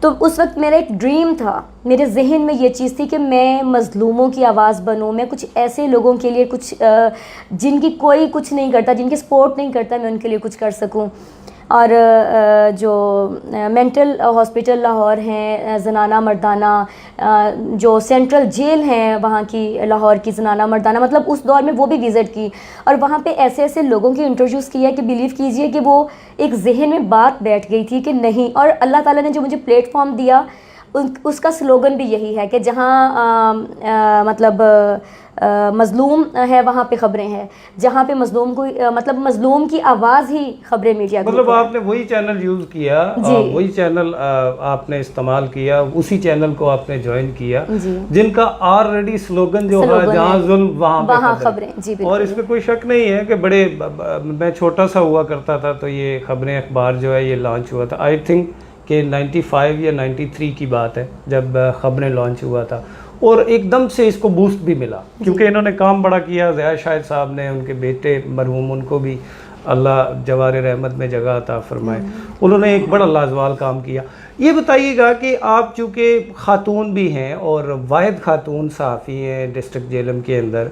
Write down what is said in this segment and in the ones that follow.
تو اس وقت میرا ایک ڈریم تھا, میرے ذہن میں یہ چیز تھی کہ میں مظلوموں کی آواز بنوں, میں کچھ ایسے لوگوں کے لیے کچھ جن کی کوئی کچھ نہیں کرتا, جن کی سپورٹ نہیں کرتا, میں ان کے لیے کچھ کر سکوں. اور جو مینٹل ہاسپٹل لاہور ہیں, زنانہ مردانہ جو سینٹرل جیل ہیں وہاں کی, لاہور کی زنانہ مردانہ, مطلب اس دور میں وہ بھی وزٹ کی, اور وہاں پہ ایسے ایسے لوگوں کی انٹروڈیوس کیا کہ بلیو کیجئے کہ وہ ایک ذہن میں بات بیٹھ گئی تھی کہ نہیں, اور اللہ تعالیٰ نے جو مجھے پلیٹ فارم دیا اس کا سلوگن بھی یہی ہے کہ جہاں مطلب مظلوم ہے وہاں پہ خبریں ہیں, جہاں پہ مظلوم کو مطلب مظلوم کی آواز ہی خبریں میڈیا, مطلب آپ نے وہی چینل یوز کیا, وہی چینل آپ نے استعمال کیا, اسی چینل کو آپ نے جوائن کیا جن کا آلریڈی سلوگن جو ہے جہاں ظلم وہاں خبریں. اور اس میں کوئی شک نہیں ہے کہ بڑے, میں چھوٹا سا ہوا کرتا تھا تو یہ خبریں اخبار جو ہے یہ لانچ ہوا تھا, آئی تھنک کہ 95 یا 93 کی بات ہے جب خبریں لانچ ہوا تھا, اور ایک دم سے اس کو بوسٹ بھی ملا کیونکہ انہوں نے کام بڑا کیا. ضیاء شاہد صاحب نے, ان کے بیٹے مرحوم, ان کو بھی اللہ جوار رحمت میں جگہ عطا فرمائے, انہوں نے ایک بڑا لازوال کام کیا. یہ بتائیے گا کہ آپ چونکہ خاتون بھی ہیں اور واحد خاتون صحافی ہیں ڈسٹرکٹ جہلم کے اندر,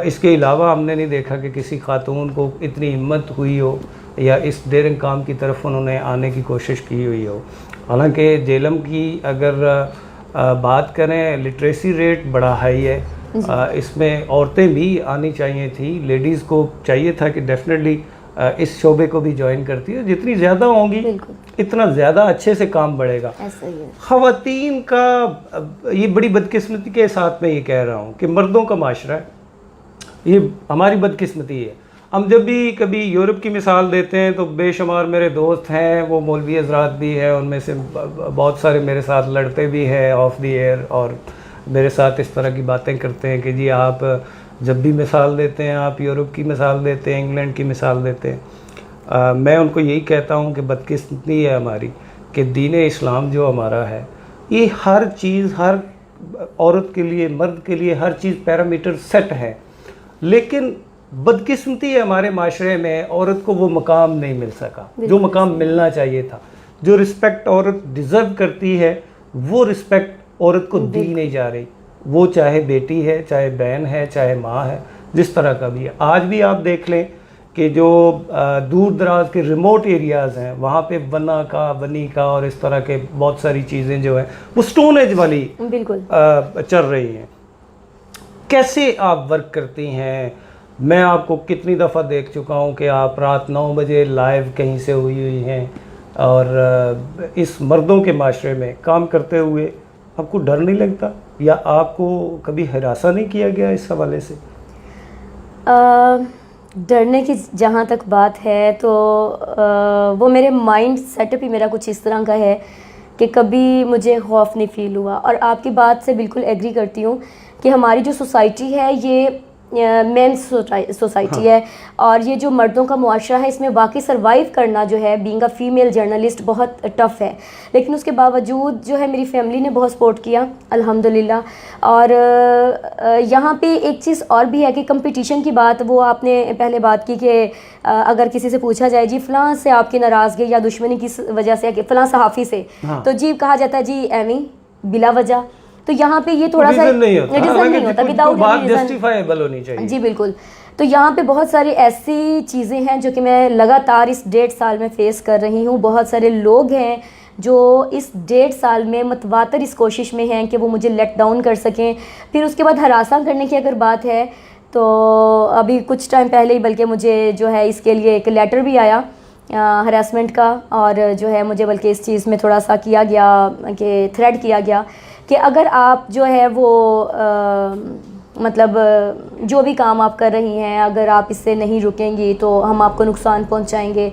اس کے علاوہ ہم نے نہیں دیکھا کہ کسی خاتون کو اتنی ہمت ہوئی ہو یا اس ڈیرنگ کام کی طرف انہوں نے آنے کی کوشش کی ہوئی ہو. حالانکہ جہلم کی اگر بات کریں لٹریسی ریٹ بڑا ہائی ہے, اس میں عورتیں بھی آنی چاہیے تھی, لیڈیز کو چاہیے تھا کہ ڈیفینیٹلی اس شعبے کو بھی جوائن کرتی ہے, جتنی زیادہ ہوں گی اتنا زیادہ اچھے سے کام بڑھے گا. خواتین کا یہ بڑی بدقسمتی کے ساتھ میں یہ کہہ رہا ہوں کہ مردوں کا معاشرہ ہے, یہ ہماری بدقسمتی ہے. ہم جب بھی کبھی یورپ کی مثال دیتے ہیں تو بے شمار میرے دوست ہیں, وہ مولوی حضرات بھی ہیں, ان میں سے بہت سارے میرے ساتھ لڑتے بھی ہیں آف دی ایئر, اور میرے ساتھ اس طرح کی باتیں کرتے ہیں کہ جی آپ جب بھی مثال دیتے ہیں آپ یورپ کی مثال دیتے ہیں, انگلینڈ کی مثال دیتے ہیں. میں ان کو یہی کہتا ہوں کہ بدقسمتی ہے ہماری کہ دین اسلام جو ہمارا ہے یہ ہر چیز, ہر عورت کے لیے, مرد کے لیے ہر چیز پیرامیٹر سیٹ ہے, لیکن بدقسمتی ہے ہمارے معاشرے میں عورت کو وہ مقام نہیں مل سکا جو مقام ملنا چاہیے تھا. جو رسپیکٹ عورت ڈیزرو کرتی ہے وہ رسپیکٹ عورت کو دی نہیں جا رہی, وہ چاہے بیٹی ہے, چاہے بہن ہے, چاہے ماں ہے, جس طرح کا بھی ہے. آج بھی آپ دیکھ لیں کہ جو دور دراز کے ریموٹ ایریاز ہیں وہاں پہ ونی کا اور اس طرح کے بہت ساری چیزیں جو ہیں وہ سٹون ایج والی بالکل چل رہی ہیں. کیسے آپ ورک کرتی ہیں؟ میں آپ کو کتنی دفعہ دیکھ چکا ہوں کہ آپ رات 9 بجے لائیو کہیں سے ہوئی ہیں, اور اس مردوں کے معاشرے میں کام کرتے ہوئے آپ کو ڈر نہیں لگتا یا آپ کو کبھی ہراساں نہیں کیا گیا اس حوالے سے؟ ڈرنے کی جہاں تک بات ہے تو وہ میرے مائنڈ سیٹ اپ ہی میرا کچھ اس طرح کا ہے کہ کبھی مجھے خوف نہیں فیل ہوا. اور آپ کی بات سے بالکل ایگری کرتی ہوں کہ ہماری جو سوسائٹی ہے یہ مین سوسائٹی ہے, اور یہ جو مردوں کا معاشرہ ہے اس میں واقعی سروائیو کرنا جو ہے بینگ اے فیمیل جرنلسٹ بہت ٹف ہے. لیکن اس کے باوجود جو ہے میری فیملی نے بہت سپورٹ کیا الحمدللہ. اور یہاں پہ ایک چیز اور بھی ہے کہ کمپٹیشن کی بات, وہ آپ نے پہلے بات کی کہ اگر کسی سے پوچھا جائے جی فلاں سے آپ کی ناراضگی یا دشمنی کس وجہ سے ہے, فلاں صحافی سے, تو جی کہا جاتا ہے جی ایویں بلا وجہ. تو یہاں پہ یہ تھوڑا سا نہیں ہوتا, بات جسٹیفائیبل ہونی چاہیے. جی بالکل. تو یہاں پہ بہت ساری ایسی چیزیں ہیں جو کہ میں لگاتار اس 1.5 سال میں فیس کر رہی ہوں. بہت سارے لوگ ہیں جو اس 1.5 سال میں متواتر اس کوشش میں ہیں کہ وہ مجھے لیٹ ڈاؤن کر سکیں. پھر اس کے بعد ہراساں کرنے کی اگر بات ہے تو ابھی کچھ ٹائم پہلے ہی بلکہ مجھے جو ہے اس کے لیے ایک لیٹر بھی آیا ہراسمنٹ کا, اور جو ہے مجھے بلکہ اس چیز میں تھوڑا سا کیا گیا کہ تھریٹ کیا گیا کہ اگر آپ جو ہے وہ مطلب جو بھی کام آپ کر رہی ہیں اگر آپ اس سے نہیں رکیں گی تو ہم آپ کو نقصان پہنچائیں گے.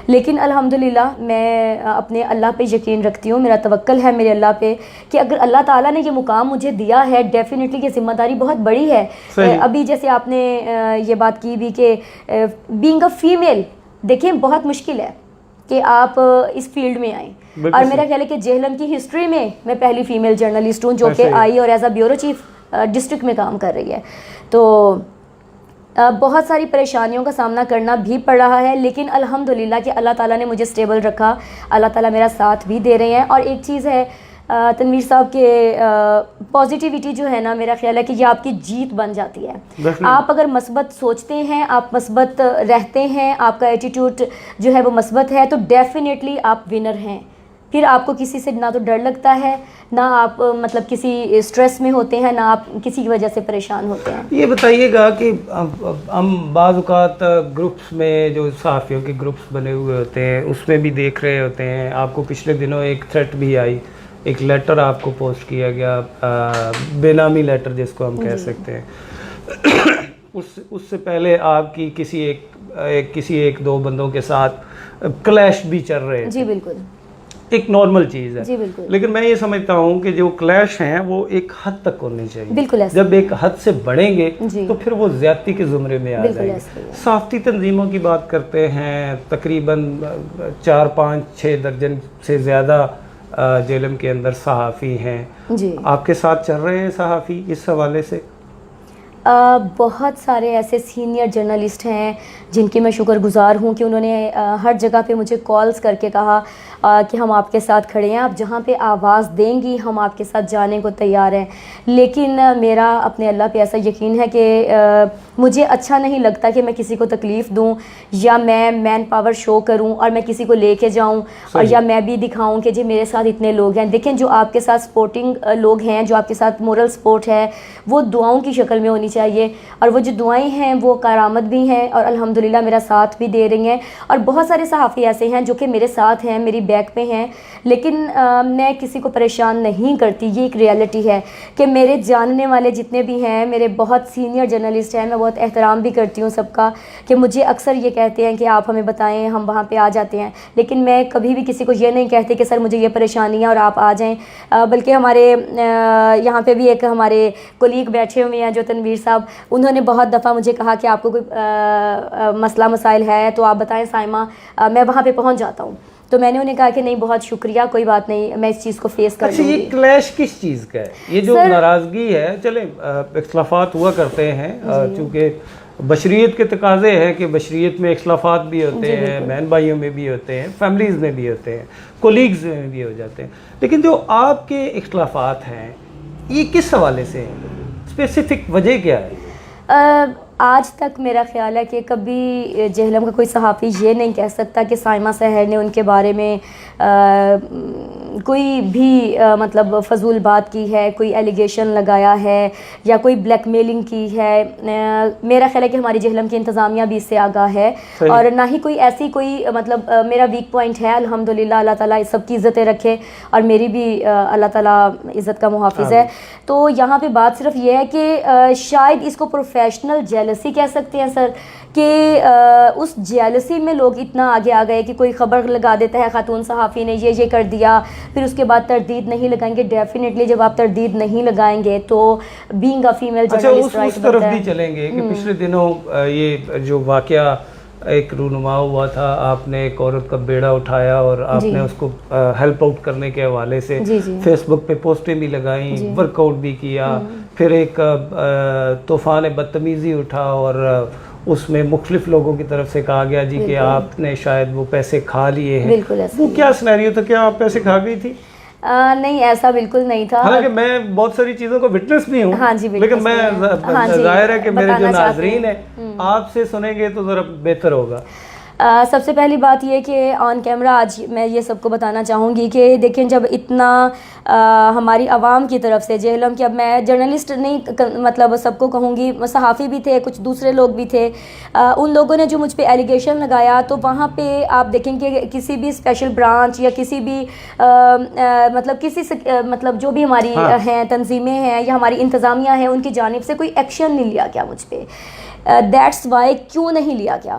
لیکن الحمدللہ میں اپنے اللہ پہ یقین رکھتی ہوں, میرا توکل ہے میرے اللہ پہ کہ اگر اللہ تعالیٰ نے یہ مقام مجھے دیا ہے ڈیفینیٹلی یہ ذمہ داری بہت بڑی ہے. ابھی جیسے آپ نے یہ بات کی بھی کہ بینگ اے فیمیل, دیکھیں بہت مشکل ہے کہ آپ اس فیلڈ میں آئیں, اور میرا خیال ہے کہ جہلم کی ہسٹری میں پہلی فیمیل جرنلسٹ ہوں جو کہ آئی اور as a bureau chief district میں کام کر رہی ہے. تو بہت ساری پریشانیوں کا سامنا کرنا بھی پڑ رہا ہے، لیکن الحمدللہ کہ اللہ تعالیٰ نے مجھے اسٹیبل رکھا، اللہ تعالیٰ میرا ساتھ بھی دے رہے ہیں. اور ایک چیز ہے تنویر صاحب کے پازیٹیوٹی جو ہے نا، میرا خیال ہے کہ یہ آپ کی جیت بن جاتی ہے. آپ اگر مثبت سوچتے ہیں، آپ مثبت رہتے ہیں، آپ کا ایٹیٹیوڈ جو ہے وہ مثبت ہے، تو ڈیفینیٹلی آپ ونر ہیں. پھر آپ کو کسی سے نہ تو ڈر لگتا ہے، نہ آپ مطلب کسی اسٹریس میں ہوتے ہیں، نہ آپ کسی کی وجہ سے پریشان ہوتے ہیں. یہ بتائیے گا کہ ہم بعض اوقات گروپس میں جو صحافیوں کے گروپس بنے ہوئے ہوتے ہیں اس میں بھی دیکھ رہے ہوتے ہیں، آپ کو پچھلے دنوں ایک تھریٹ بھی آئی، ایک لیٹر آپ کو پوسٹ کیا گیا، بے نامی لیٹر جس کو ہم کہہ سکتے ہیں. اس سے پہلے آپ کی کسی ایک دو بندوں کے ساتھ کلیش بھی چل رہے ہیں. جی بالکل، ایک نارمل چیز ہے. جی بالکل. لیکن میں یہ سمجھتا ہوں کہ جو کلیش ہیں وہ ایک حد تک ہونے چاہیے. بالکل ایسا. جب ایک حد سے بڑھیں گے جی. تو پھر وہ زیادتی کے زمرے میں آ جائیں گے. صحافتی تنظیموں کی بات کرتے ہیں، تقریباً 4-5-6 درجن سے زیادہ جیلم کے اندر صحافی ہیں. جی. آپ کے ساتھ چل رہے ہیں صحافی اس حوالے سے؟ بہت سارے ایسے سینئر جرنلسٹ ہیں جن کی میں شکر گزار ہوں کہ انہوں نے ہر جگہ پہ مجھے کالز کر کے کہا کہ ہم آپ کے ساتھ کھڑے ہیں، آپ جہاں پہ آواز دیں گی ہم آپ کے ساتھ جانے کو تیار ہیں. لیکن میرا اپنے اللہ پہ ایسا یقین ہے کہ مجھے اچھا نہیں لگتا کہ میں کسی کو تکلیف دوں یا میں مین پاور شو کروں اور میں کسی کو لے کے جاؤں اور یا میں بھی دکھاؤں کہ جی میرے ساتھ اتنے لوگ ہیں. دیکھیں جو آپ کے ساتھ سپورٹنگ لوگ ہیں، جو آپ کے ساتھ مورل سپورٹ ہے، وہ دعاؤں کی شکل میں ہونی چاہیے، اور وہ جو دعائیں ہیں وہ کارآمد بھی ہیں اور الحمدللہ میرا ساتھ بھی دے رہی ہیں. اور بہت سارے صحافی ایسے ہیں جو کہ میرے ساتھ ہیں، میری بیک پہ ہیں، لیکن میں کسی کو پریشان نہیں کرتی. یہ ایک ریالٹی ہے کہ میرے جاننے والے جتنے بھی ہیں، میرے بہت سینئر جرنلسٹ ہیں، میں بہت احترام بھی کرتی ہوں سب کا، کہ مجھے اکثر یہ کہتے ہیں کہ آپ ہمیں بتائیں، ہم وہاں پہ آ جاتے ہیں. لیکن میں کبھی بھی کسی کو یہ نہیں کہتی کہ سر مجھے یہ پریشانی ہے اور آپ آ جائیں. بلکہ ہمارے یہاں پہ بھی ایک ہمارے کولیگ بیٹھے ہوئے ہیں جو تنویر صاحب، انہوں نے بہت دفعہ مجھے کہا کہ آپ کو کوئی مسئلہ مسائل ہے تو آپ بتائیں سائمہ، میں وہاں پہ پہنچ جاتا ہوں. تو میں نے انہیں کہا کہ نہیں بہت شکریہ، کوئی بات نہیں، میں اس چیز کو فیس کر لوں گی. یہ کلیش کس چیز کا ہے؟ یہ جو ناراضگی ہے، چلیں اختلافات ہوا کرتے ہیں، چونکہ بشریت کے تقاضے ہیں کہ بشریت میں اختلافات بھی ہوتے ہیں، بہن بھائیوں میں بھی ہوتے ہیں، فیملیز میں بھی ہوتے ہیں، کولیگز میں بھی ہو جاتے ہیں. لیکن جو آپ کے اختلافات ہیں یہ کس حوالے سے ہیں؟ اسپیسیفک وجہ کیا ہے؟ آج تک میرا خیال ہے کہ کبھی جہلم کا کوئی صحافی یہ نہیں کہہ سکتا کہ سائمہ سحر نے ان کے بارے میں کوئی بھی مطلب فضول بات کی ہے، کوئی ایلیگیشن لگایا ہے یا کوئی بلیک میلنگ کی ہے. میرا خیال ہے کہ ہماری جہلم کی انتظامیہ بھی اس سے آگاہ ہے، اور نہ ہی کوئی ایسی کوئی مطلب میرا ویک پوائنٹ ہے. الحمدللہ اللہ تعالیٰ سب کی عزتیں رکھے اور میری بھی اللہ تعالیٰ عزت کا محافظ ہے. تو یہاں پہ بات صرف یہ ہے کہ شاید اس کو پروفیشنل جیلسی کہہ سکتے ہیں سر، کہ اس جیلسی میں لوگ اتنا آگے آ گئے کہ کوئی خبر لگا دیتا ہے خاتون صحافی نے یہ کر دیا، پھر اس کے بعد تردید نہیں لگائیں گے. ڈیفینیٹلی جب آپ تردید نہیں لگائیں گے تو being a female journalist right اس طرف بھی چلیں گے کہ پچھلے دنوں یہ جو واقعہ ایک رونما ہوا تھا، آپ نے ایک عورت کا بیڑا اٹھایا اور آپ نے اس کو ہیلپ آؤٹ کرنے کے حوالے سے فیس بک پہ پوسٹیں بھی لگائیں، ورک آؤٹ بھی کیا. پھر ایک طوفان بدتمیزی اٹھا اور اس میں مختلف لوگوں کی طرف سے کہا گیا جی کہ آپ نے شاید وہ پیسے کھا لیے ہیں. وہ کیا سینیریو تھا؟ کیا آپ پیسے کھا گئی تھی؟ نہیں ایسا بالکل نہیں تھا. حالانکہ میں بہت ساری چیزوں کو وٹنس بھی ہوں، لیکن میں ظاہر ہے کہ میرے جو ناظرین ہیں آپ سے سنیں گے تو ذرا بہتر ہوگا. سب سے پہلی بات یہ کہ آن کیمرہ آج میں یہ سب کو بتانا چاہوں گی کہ دیکھیں جب اتنا ہماری عوام کی طرف سے جہلم کی، اب میں جرنلسٹ نہیں مطلب سب کو کہوں گی، صحافی بھی تھے، کچھ دوسرے لوگ بھی تھے، ان لوگوں نے جو مجھ پہ ایلیگیشن لگایا تو وہاں پہ آپ دیکھیں کہ کسی بھی اسپیشل برانچ یا کسی بھی مطلب کسی سے مطلب جو بھی ہماری ہیں تنظیمیں ہیں یا ہماری انتظامیہ ہیں ان کی جانب سے کوئی ایکشن نہیں لیا گیا مجھ پہ. دیٹس وائی کیوں نہیں لیا گیا؟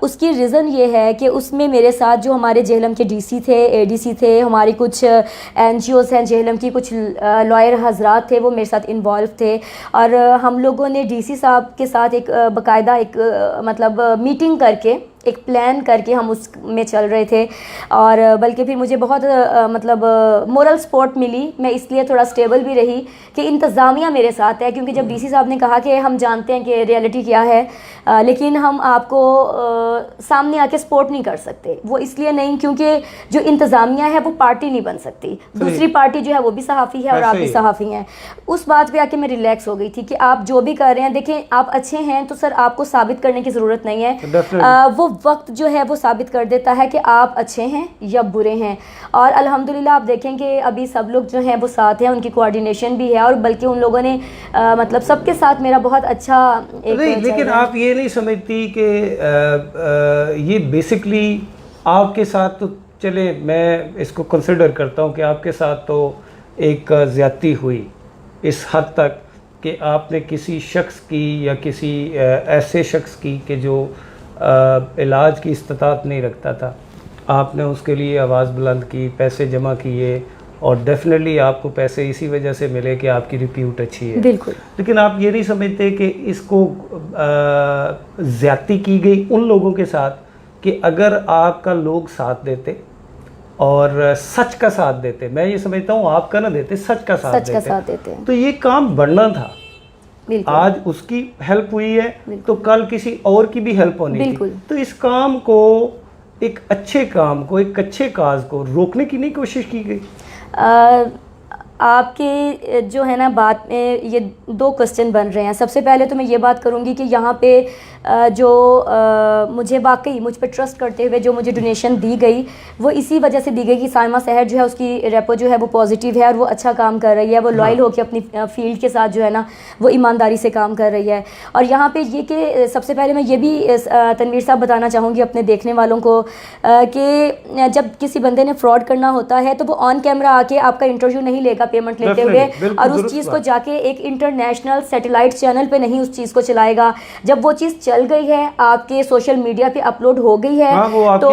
اس کی ریزن یہ ہے کہ اس میں میرے ساتھ جو ہمارے جہلم کے ڈی سی تھے، اے ڈی سی تھے، ہماری کچھ این جی اوز ہیں جہلم کی، کچھ لائر حضرات تھے، وہ میرے ساتھ انوالو تھے. اور ہم لوگوں نے ڈی سی صاحب کے ساتھ ایک باقاعدہ ایک مطلب میٹنگ کر کے ایک پلان کر کے ہم اس میں چل رہے تھے. اور بلکہ پھر مجھے بہت مطلب مورل سپورٹ ملی. میں اس لیے تھوڑا اسٹیبل بھی رہی کہ انتظامیہ میرے ساتھ ہے, کیونکہ جب ڈی سی صاحب نے کہا کہ ہم جانتے ہیں کہ ریئلٹی کیا ہے لیکن ہم آپ کو سامنے آ کے سپورٹ نہیں کر سکتے. وہ اس لیے نہیں کیونکہ جو انتظامیہ ہے وہ پارٹی نہیں بن سکتی, دوسری پارٹی جو ہے وہ بھی صحافی ہے اور آپ بھی صحافی ہیں. اس بات پہ آ کے میں ریلیکس ہو گئی تھی کہ آپ جو بھی کر رہے ہیں دیکھیں آپ اچھے ہیں تو سر آپ کو ثابت کرنے کی ضرورت نہیں ہے. وہ وقت جو ہے وہ ثابت کر دیتا ہے کہ آپ اچھے ہیں یا برے ہیں. اور الحمدللہ آپ دیکھیں کہ ابھی سب لوگ جو ہیں وہ ساتھ ہیں, ان کی کوآرڈینیشن بھی ہے اور بلکہ ان لوگوں نے مطلب سب کے ساتھ میرا بہت اچھا لیکن آپ یہ نہیں سمجھتی کہ یہ بیسکلی آپ کے ساتھ تو چلے میں اس کو کنسیڈر کرتا ہوں کہ آپ کے ساتھ تو ایک زیادتی ہوئی اس حد تک کہ آپ نے کسی شخص کی یا کسی ایسے شخص کی کہ جو علاج کی استطاعت نہیں رکھتا تھا, آپ نے اس کے لیے آواز بلند کی, پیسے جمع کیے اور ڈیفینیٹلی آپ کو پیسے اسی وجہ سے ملے کہ آپ کی ریپیوٹ اچھی ہے. بالکل. لیکن آپ یہ نہیں سمجھتے کہ اس کو زیادتی کی گئی ان لوگوں کے ساتھ کہ اگر آپ کا لوگ ساتھ دیتے اور سچ کا ساتھ دیتے, میں یہ سمجھتا ہوں آپ کا نہ دیتے, سچ کا ساتھ دیتے تو یہ کام بڑھنا تھا. آج اس کی ہیلپ ہوئی ہے تو کل کسی اور کی بھی ہیلپ ہونی تھی. تو اس کام کو, ایک اچھے کام کو, ایک اچھے کاز کو روکنے کی نہیں کوشش کی گئی؟ آپ کے جو ہے نا بات میں یہ دو کوسچن بن رہے ہیں. سب سے پہلے تو میں یہ بات کروں گی کہ یہاں پہ جو مجھے واقعی مجھ پہ ٹرسٹ کرتے ہوئے جو مجھے ڈونیشن دی گئی وہ اسی وجہ سے دی گئی کہ سائمہ سحر جو ہے اس کی ریپو جو ہے وہ پازیٹیو ہے اور وہ اچھا کام کر رہی ہے, وہ لائل ہو کے اپنی فیلڈ کے ساتھ جو ہے نا وہ ایمانداری سے کام کر رہی ہے. اور یہاں پہ یہ کہ سب سے پہلے میں یہ بھی تنویر صاحب بتانا چاہوں گی اپنے دیکھنے والوں کو کہ جب کسی بندے نے فراڈ کرنا ہوتا ہے تو وہ آن کیمرہ آ کے آپ کا انٹرویو نہیں لے گا پیمنٹ لیتے ہوئے, اور اس چیز کو جا کے ایک انٹرنیشنل سیٹلائٹ چینل پہ نہیں اس چیز کو چلائے گا. جب وہ چیز چل گئی ہے, آپ کے سوشل میڈیا پہ اپلوڈ ہو گئی ہے, تو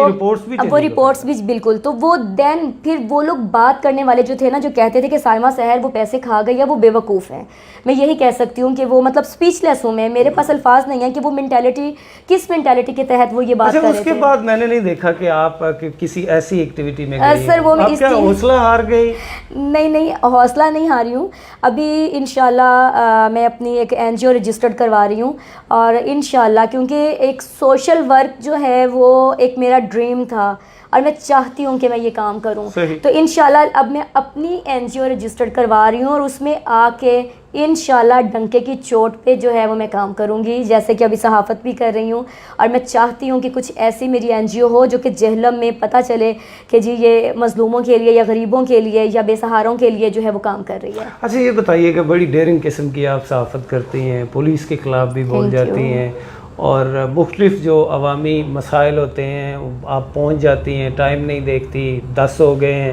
وہ رپورٹس بھی بالکل, تو وہ دین پھر وہ لوگ بات کرنے والے جو تھے نا, جو کہتے تھے کہ سائمہ سحر وہ پیسے کھا گئی ہے, وہ بے وقوف ہیں. میں یہی کہہ سکتی ہوں کہ وہ مطلب اسپیچ لیس ہوں, میں میرے پاس الفاظ نہیں ہیں کہ وہ مینٹیلٹی کس مینٹیلٹی کے تحت وہ یہ بات کر رہے تھے. اس کے بعد میں نے نہیں دیکھا کہ آپ کسی ایسی ایکٹیویٹی میں گئی. سر وہ آپ کیا حوصلہ ہار گئی؟ نہیں, حوصلہ نہیں ہاری ہوں. ابھی انشاءاللہ میں اپنی ایک این جی او رجسٹرڈ کروا رہی ہوں, اور انشاءاللہ کیونکہ ایک سوشل ورک جو ہے وہ ایک میرا ڈریم تھا اور میں چاہتی ہوں کہ میں یہ کام کروں. تو انشاءاللہ اب میں اپنی این جی او رجسٹرڈ کروا رہی ہوں اور اس میں آ کے انشاءاللہ ڈنکے کی چوٹ پہ جو ہے وہ میں کام کروں گی, جیسے کہ ابھی صحافت بھی کر رہی ہوں. اور میں چاہتی ہوں کہ کچھ ایسی میری این جی او ہو جو کہ جہلم میں پتہ چلے کہ جی یہ مظلوموں کے لیے یا غریبوں کے لیے یا بے سہاروں کے لیے جو ہے وہ کام کر رہی ہے. اچھا یہ بتائیے کہ بڑی ڈیرنگ قسم کی آپ صحافت کرتی ہیں, پولیس کے خلاف بھی بول جاتی ہیں, اور مختلف جو عوامی مسائل ہوتے ہیں آپ پہنچ جاتی ہیں, ٹائم نہیں دیکھتی, 10 ہو گئے ہیں.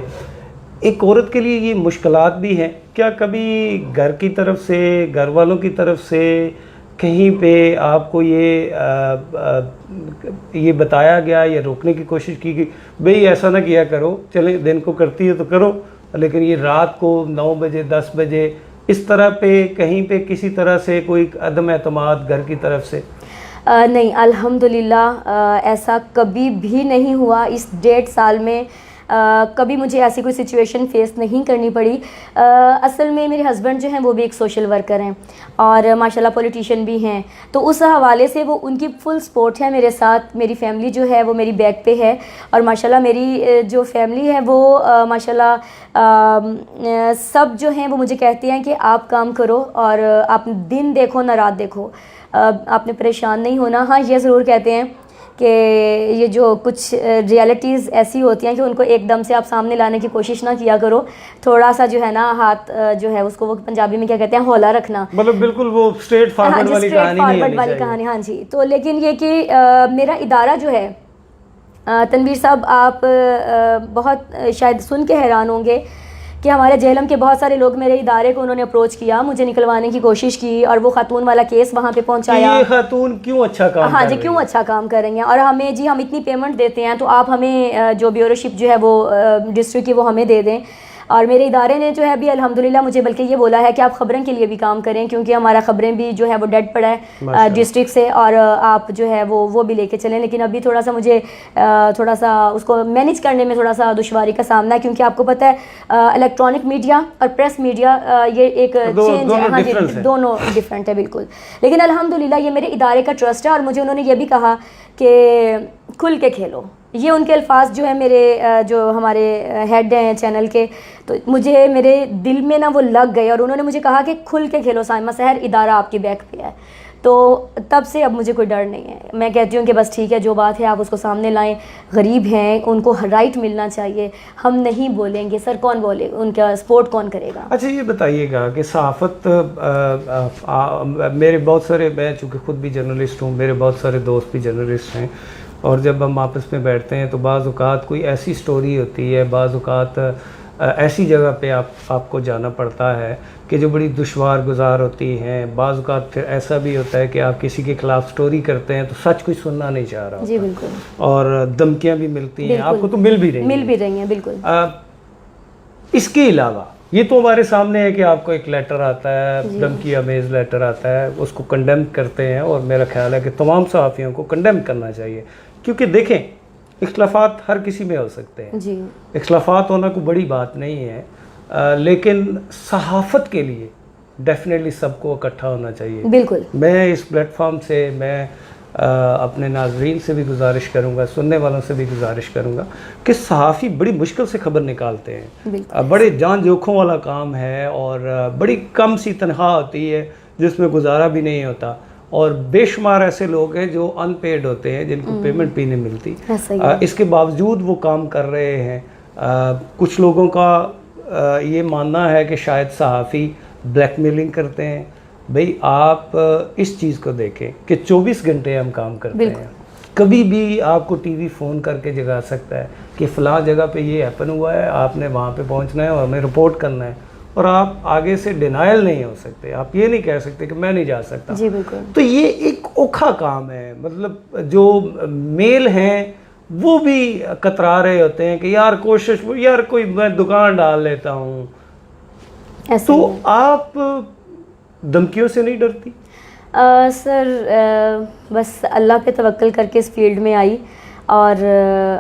ایک عورت کے لیے یہ مشکلات بھی ہیں. کیا کبھی گھر کی طرف سے, گھر والوں کی طرف سے کہیں پہ آپ کو یہ بتایا گیا یا روکنے کی کوشش کی گئی بھئی ایسا نہ کیا کرو, چلیں دن کو کرتی ہے تو کرو, لیکن یہ رات کو 9 بجے 10 بجے اس طرح پہ کہیں پہ کسی طرح سے کوئی عدم اعتماد گھر کی طرف سے؟ نہیں, الحمدللہ ایسا کبھی بھی نہیں ہوا. اس 1.5 سال میں کبھی مجھے ایسی کوئی سچویشن فیس نہیں کرنی پڑی. اصل میں میرے ہسبینڈ جو ہیں وہ بھی ایک سوشل ورکر ہیں اور ماشاءاللہ پولیٹیشین بھی ہیں, تو اس حوالے سے وہ ان کی فل سپورٹ ہے میرے ساتھ. میری فیملی جو ہے وہ میری بیک پہ ہے, اور ماشاءاللہ میری جو فیملی ہے وہ ماشاءاللہ سب جو ہیں وہ مجھے کہتے ہیں کہ آپ کام کرو اور آپ دن دیکھو نہ رات دیکھو, آپ نے پریشان نہیں ہونا. ہاں یہ ضرور کہتے ہیں کہ یہ جو کچھ ریالٹیز ایسی ہوتی ہیں کہ ان کو ایک دم سے آپ سامنے لانے کی کوشش نہ کیا کرو, تھوڑا سا جو ہے نا ہاتھ جو ہے اس کو وہ پنجابی میں کیا کہتے ہیں ہولا رکھنا, مطلب بالکل وہ اسٹریٹ فارورڈ والی کہانی. ہاں جی, تو لیکن یہ کہ میرا ادارہ جو ہے, تنویر صاحب آپ بہت شاید سن کے حیران ہوں گے کہ ہمارے جہلم کے بہت سارے لوگ میرے ادارے کو انہوں نے اپروچ کیا, مجھے نکلوانے کی کوشش کی, اور وہ خاتون والا کیس وہاں پہ پہنچایا. یہ خاتون کیوں اچھا کام ہاں جی, کیوں اچھا کام کریں گے, اور ہمیں جی ہم اتنی پیمنٹ دیتے ہیں تو آپ ہمیں جو بیورو شپ جو ہے وہ ڈسٹرکٹ کی وہ ہمیں دے دیں. اور میرے ادارے نے جو ہے ابھی الحمدللہ مجھے بلکہ یہ بولا ہے کہ آپ خبریں کے لیے بھی کام کریں، کیونکہ ہمارا خبریں بھی جو ہے وہ ڈیڈ پڑا ہے ڈسٹرکٹ سے، اور آپ جو ہے وہ بھی لے کے چلیں. لیکن ابھی تھوڑا سا مجھے تھوڑا سا اس کو مینیج کرنے میں تھوڑا سا دشواری کا سامنا ہے، کیونکہ آپ کو پتہ ہے الیکٹرانک میڈیا اور پریس میڈیا یہ ایک چینج ہے. ہاں جی، دونوں ڈفرینٹ ہے بالکل. لیکن الحمدللہ یہ میرے ادارے کا ٹرسٹ ہے، اور مجھے انہوں نے یہ بھی کہا کہ کھل کے کھیلو. یہ ان کے الفاظ جو ہیں میرے جو ہمارے ہیڈ ہیں چینل کے، تو مجھے میرے دل میں نا وہ لگ گئے، اور انہوں نے مجھے کہا کہ کھل کے کھیلو سائمہ سحر، ادارہ آپ کی بیک پہ ہے. تو تب سے اب مجھے کوئی ڈر نہیں ہے. میں کہتی ہوں کہ بس ٹھیک ہے، جو بات ہے آپ اس کو سامنے لائیں. غریب ہیں، ان کو رائٹ ملنا چاہیے. ہم نہیں بولیں گے سر، کون بولے، ان کا سپورٹ کون کرے گا؟ اچھا یہ بتائیے گا کہ صحافت، میرے بہت سارے، میں چونکہ خود بھی جرنلسٹ ہوں، میرے بہت سارے دوست بھی جرنلسٹ ہیں، اور جب ہم آپس میں بیٹھتے ہیں تو بعض اوقات کوئی ایسی سٹوری ہوتی ہے، بعض اوقات ایسی جگہ پہ آپ کو جانا پڑتا ہے کہ جو بڑی دشوار گزار ہوتی ہیں. بعض اوقات پھر ایسا بھی ہوتا ہے کہ آپ کسی کے خلاف سٹوری کرتے ہیں تو سچ کوئی سننا نہیں چاہ رہا. جی بالکل. اور دھمکیاں بھی ملتی ہیں، آپ کو تو مل بھی رہی ہیں بالکل. اس کے علاوہ یہ تو ہمارے سامنے ہے کہ آپ کو ایک لیٹر آتا ہے، دھمکی آمیز لیٹر آتا ہے، اس کو کنڈیم کرتے ہیں، اور میرا خیال ہے کہ تمام صحافیوں کو کنڈیم کرنا چاہیے. کیونکہ دیکھیں اختلافات ہر کسی میں ہو سکتے ہیں، جی اختلافات ہونا کوئی بڑی بات نہیں ہے، لیکن صحافت کے لیے ڈیفینیٹلی سب کو اکٹھا ہونا چاہیے. بالکل. میں اس پلیٹ فارم سے میں اپنے ناظرین سے بھی گزارش کروں گا، سننے والوں سے بھی گزارش کروں گا کہ صحافی بڑی مشکل سے خبر نکالتے ہیں. بڑے جان جوکھوں والا کام ہے، اور بڑی کم سی تنخواہ ہوتی ہے جس میں گزارا بھی نہیں ہوتا، اور بے شمار ایسے لوگ ہیں جو ان پیڈ ہوتے ہیں، جن کو پیمنٹ بھی نہیں ملتی. اس کے باوجود وہ کام کر رہے ہیں. کچھ لوگوں کا یہ ماننا ہے کہ شاید صحافی بلیک میلنگ کرتے ہیں. بھئی آپ اس چیز کو دیکھیں کہ 24 گھنٹے ہم کام کرتے ہیں، کبھی بھی آپ کو ٹی وی فون کر کے جگا سکتا ہے کہ فلاں جگہ پہ یہ ہیپن ہوا ہے، آپ نے وہاں پہ پہنچنا ہے اور ہمیں رپورٹ کرنا ہے، اور آپ آگے سے ڈینائل نہیں ہو سکتے. آپ یہ نہیں کہہ سکتے کہ میں نہیں جا سکتا. جی بالکل. تو یہ ایک اوکھا کام ہے. مطلب جو میل ہیں وہ بھی کترا رہے ہوتے ہیں کہ یار کوئی میں دکان ڈال لیتا ہوں. تو آپ دھمکیوں سے نہیں ڈرتی؟ سر بس اللہ پہ توکل کر کے اس فیلڈ میں آئی، اور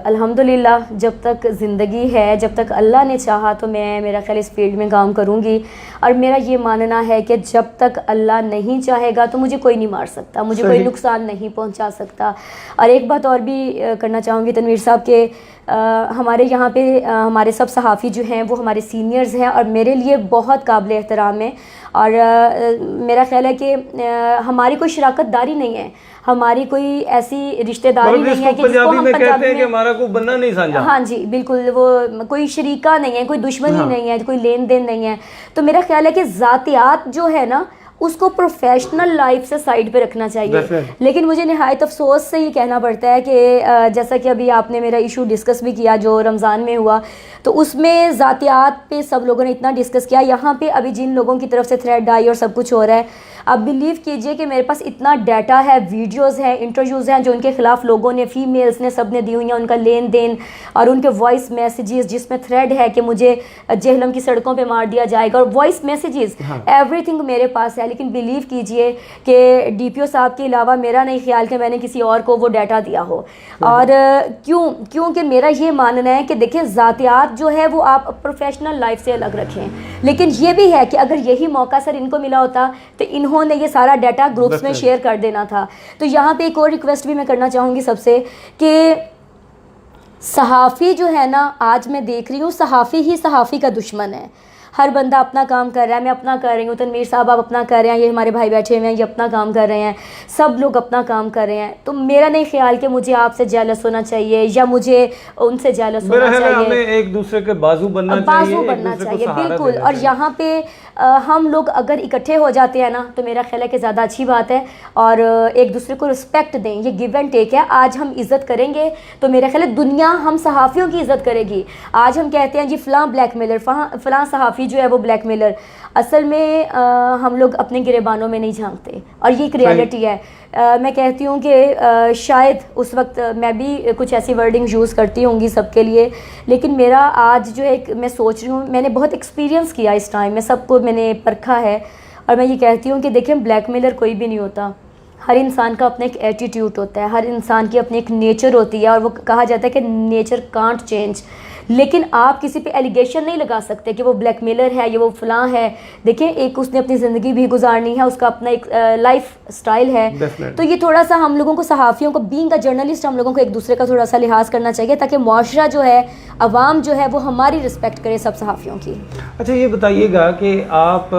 الحمدللہ جب تک زندگی ہے، جب تک اللہ نے چاہا تو میں میرا خیال اس فیلڈ میں کام کروں گی. اور میرا یہ ماننا ہے کہ جب تک اللہ نہیں چاہے گا تو مجھے کوئی نہیں مار سکتا، مجھے کوئی نقصان نہیں پہنچا سکتا. اور ایک بات اور بھی کرنا چاہوں گی تنویر صاحب کہ ہمارے یہاں پہ ہمارے سب صحافی جو ہیں وہ ہمارے سینئرز ہیں، اور میرے لیے بہت قابل احترام ہیں. اور میرا خیال ہے کہ ہماری کوئی شراکت داری نہیں ہے، ہماری کوئی ایسی رشتہ داری نہیں ہے کہ جس کو ہم پنجابی میں ہمارا کوئی بننا نہیں سمجھا. ہاں جی بالکل، وہ کوئی شریکہ نہیں ہے، کوئی دشمنی نہیں ہے، کوئی لین دین نہیں ہے. تو میرا خیال ہے کہ ذاتیات جو ہے نا اس کو پروفیشنل لائف سے سائڈ پہ رکھنا چاہیے. لیکن مجھے نہایت افسوس سے یہ کہنا پڑتا ہے کہ جیسا کہ ابھی آپ نے میرا ایشو ڈسکس بھی کیا جو رمضان میں ہوا، تو اس میں ذاتیات پہ سب لوگوں نے اتنا ڈسکس کیا. یہاں پہ ابھی جن لوگوں کی طرف سے تھریڈ آئی اور سب کچھ ہو رہا ہے، اب بلیو کیجئے کہ میرے پاس اتنا ڈیٹا ہے، ویڈیوز ہیں، انٹرویوز ہیں جو ان کے خلاف لوگوں نے، فیمیلز نے، سب نے دی ہوئی ہیں، ان کا لین دین اور ان کے وائس میسیجز جس میں تھریڈ ہے کہ مجھے جہلم کی سڑکوں پہ مار دیا جائے گا، اور وائس میسیجز ایوری تھنگ میرے پاس ہے. لیکن بلیو کیجئے کہ ڈی پی او صاحب کے علاوہ میرا نہیں خیال کہ میں نے کسی اور کو وہ ڈیٹا دیا ہو. اور کیونکہ میرا یہ ماننا ہے کہ دیکھیں ذاتیات جو ہے وہ آپ پروفیشنل لائف سے الگ رکھیں. لیکن یہ بھی ہے کہ اگر یہی موقع سر ان کو ملا ہوتا تو انہوں نے یہ سارا ڈیٹا گروپس میں شیئر کر دینا تھا. تو یہاں پہ ایک اور ریکویسٹ بھی میں کرنا چاہوں گی سب سے کہ صحافی جو ہے نا، آج میں دیکھ رہی ہوں صحافی ہی صحافی کا دشمن ہے. ہر بندہ اپنا کام کر رہا ہے، میں اپنا کر رہی ہوں، تنویر صاحب آپ اپنا کر رہے ہیں، یہ ہمارے بھائی بیٹھے ہوئے ہیں یہ اپنا کام کر رہے ہیں، سب لوگ اپنا کام کر رہے ہیں. تو میرا نہیں خیال کہ مجھے آپ سے جیلس ہونا چاہیے یا مجھے ان سے جیلس ہونا چاہیے. ہمیں ایک دوسرے کے بازو بننا چاہیے. بالکل. اور یہاں پہ ہم لوگ اگر اکٹھے ہو جاتے ہیں نا تو میرا خیال ہے کہ زیادہ اچھی بات ہے. اور ایک دوسرے کو رسپیکٹ دیں، یہ گیو اینڈ ٹیک ہے. آج ہم عزت کریں گے تو میرا خیال ہے دنیا ہم صحافیوں کی عزت کرے گی. آج ہم کہتے ہیں جی فلاں بلیک میلر، فلاں صحافی ابھی جو ہے وہ بلیک میلر اصل میں ہم لوگ اپنے گریبانوں میں نہیں جھانکتے, اور یہ ایک ریئلٹی ہے. میں کہتی ہوں کہ شاید اس وقت میں بھی کچھ ایسی ورڈنگ یوز کرتی ہوں گی سب کے لیے, لیکن میرا آج جو ایک میں سوچ رہی ہوں, میں نے بہت ایکسپیرینس کیا اس ٹائم میں, سب کو میں نے پرکھا ہے, اور میں یہ کہتی ہوں کہ دیکھیں بلیک میلر کوئی بھی نہیں ہوتا. ہر انسان کا اپنا ایک ایٹیٹیوڈ ہوتا ہے, ہر انسان کی اپنی ایک نیچر ہوتی ہے, اور وہ کہا جاتا ہے کہ نیچر کانٹ چینج. لیکن آپ کسی پہ ایلیگیشن نہیں لگا سکتے کہ وہ بلیک میلر ہے یا وہ فلاں ہے. دیکھیں ایک اس نے اپنی زندگی بھی گزارنی ہے, اس کا اپنا ایک لائف سٹائل ہے. تو یہ تھوڑا سا ہم لوگوں کو, صحافیوں کو, بینگ اے جرنلسٹ, ہم لوگوں کو ایک دوسرے کا تھوڑا سا لحاظ کرنا چاہیے, تاکہ معاشرہ جو ہے, عوام جو ہے, وہ ہماری رسپیکٹ کرے سب صحافیوں کی. اچھا یہ بتائیے گا کہ آپ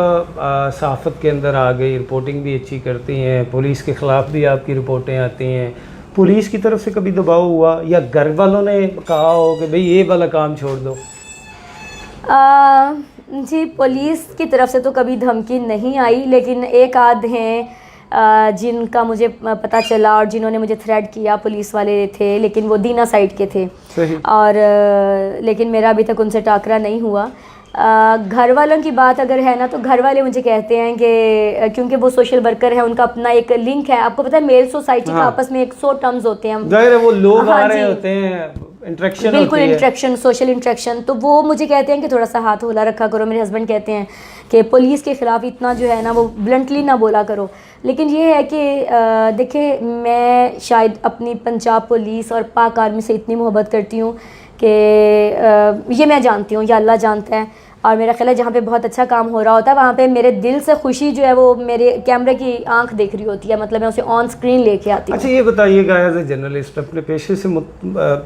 صحافت کے اندر آ گئی, رپورٹنگ بھی اچھی کرتی ہیں, پولیس کے خلاف بھی آپ کی رپورٹیں آتی ہیں, پولیس کی طرف سے کبھی دباؤ ہوا یا گھر والوں نے کہا ہو کہ بھئی یہ والا کام چھوڑ دو؟ جی پولیس کی طرف سے تو کبھی دھمکی نہیں آئی, لیکن ایک آدھ ہیں جن کا مجھے پتہ چلا اور جنہوں نے مجھے تھریٹ کیا, پولیس والے تھے لیکن وہ دینا سائڈ کے تھے, اور لیکن میرا ابھی تک ان سے ٹاکرا نہیں ہوا. گھر والوں کی بات اگر ہے نا, تو گھر والے مجھے کہتے ہیں کہ کیونکہ وہ سوشل ورکر ہیں, ان کا اپنا ایک لنک ہے. آپ کو پتہ ہے میل سوسائٹی کا آپس میں 100 ٹرمز ہوتے ہیں, ظاہر ہے وہ لوگ آ رہے ہوتے ہیں, انٹریکشن بالکل انٹریکشن, سوشل انٹریکشن. تو وہ مجھے کہتے ہیں کہ تھوڑا سا ہاتھ ہولا رکھا کرو. میرے ہسبینڈ کہتے ہیں کہ پولیس کے خلاف اتنا جو ہے نا وہ بلنٹلی نہ بولا کرو. لیکن یہ ہے کہ دیکھیں میں شاید اپنی پنجاب پولیس اور پاک آرمی سے اتنی محبت کرتی ہوں کہ یہ میں جانتی ہوں, یا اللہ جانتا ہے. اور میرا خیال ہے جہاں پہ بہت اچھا کام ہو رہا ہوتا ہے وہاں پہ میرے دل سے خوشی جو ہے وہ میرے کیمرے کی آنکھ دیکھ رہی ہوتی ہے, مطلب میں اسے آن سکرین لے کے آتی ہوں. اچھا یہ بتائیے گا ایز اے جرنلسٹ اپنے پیشے سے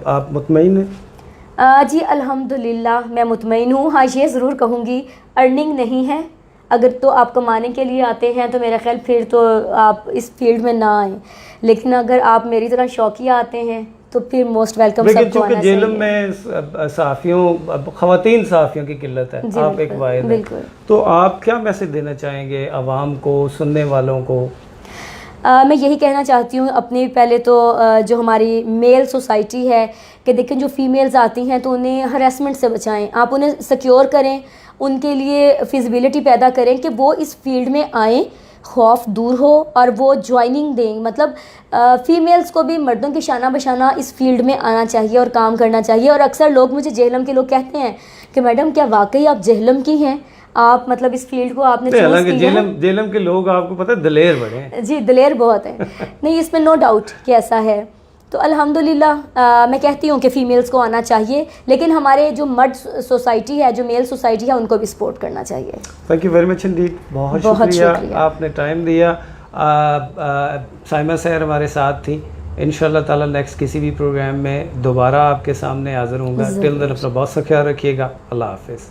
آپ مطمئن ہیں؟ جی الحمدللہ میں مطمئن ہوں. ہاں یہ ضرور کہوں گی, ارننگ نہیں ہے. اگر تو آپ کمانے کے لیے آتے ہیں تو میرا خیال پھر تو آپ اس فیلڈ میں نہ آئیں, لیکن اگر آپ میری طرح شوقیہ آتے ہیں تو پھر موسٹ ویلکم. لیکن چونکہ جیلم میں صحافیوں, خواتین صحافیوں کی قلت ہے, آپ ایک واحد ہیں, تو آپ کیا میسج دینا چاہیں گے عوام کو, سننے والوں کو؟ میں یہی کہنا چاہتی ہوں اپنی, پہلے تو جو ہماری میل سوسائٹی ہے کہ دیکھیں جو فیمیلز آتی ہیں تو انہیں ہراسمنٹ سے بچائیں, آپ انہیں سیکیور کریں, ان کے لیے فیزیبلٹی پیدا کریں کہ وہ اس فیلڈ میں آئیں, خوف دور ہو اور وہ جوائننگ دیں. مطلب فیمیلز کو بھی مردوں کے شانہ بشانہ اس فیلڈ میں آنا چاہیے اور کام کرنا چاہیے. اور اکثر لوگ مجھے جہلم کے لوگ کہتے ہیں کہ میڈم کیا واقعی آپ جہلم کی ہیں, آپ مطلب اس فیلڈ کو آپ نے چوز کی ہے؟ جہلم کے لوگ آپ کو پتہ ہے دلیر بڑے ہیں. جی دلیر بہت ہیں, نہیں اس میں نو ڈاؤٹ کہ ایسا ہے. تو الحمدللہ میں کہتی ہوں کہ فیمیلز کو آنا چاہیے, لیکن ہمارے جو مرد سوسائٹی ہے, جو میل سوسائٹی ہے, ان کو بھی سپورٹ کرنا چاہیے. Thank you very much indeed, بہت شکریہ آپ نے ٹائم دیا. سائمہ سحر ہمارے ساتھ تھی. انشاءاللہ تعالیٰ نیکسٹ کسی بھی پروگرام میں دوبارہ آپ کے سامنے حاضر ہوں گا. ٹل دین اپنا بہت سا خیال رکھیے گا. اللہ حافظ.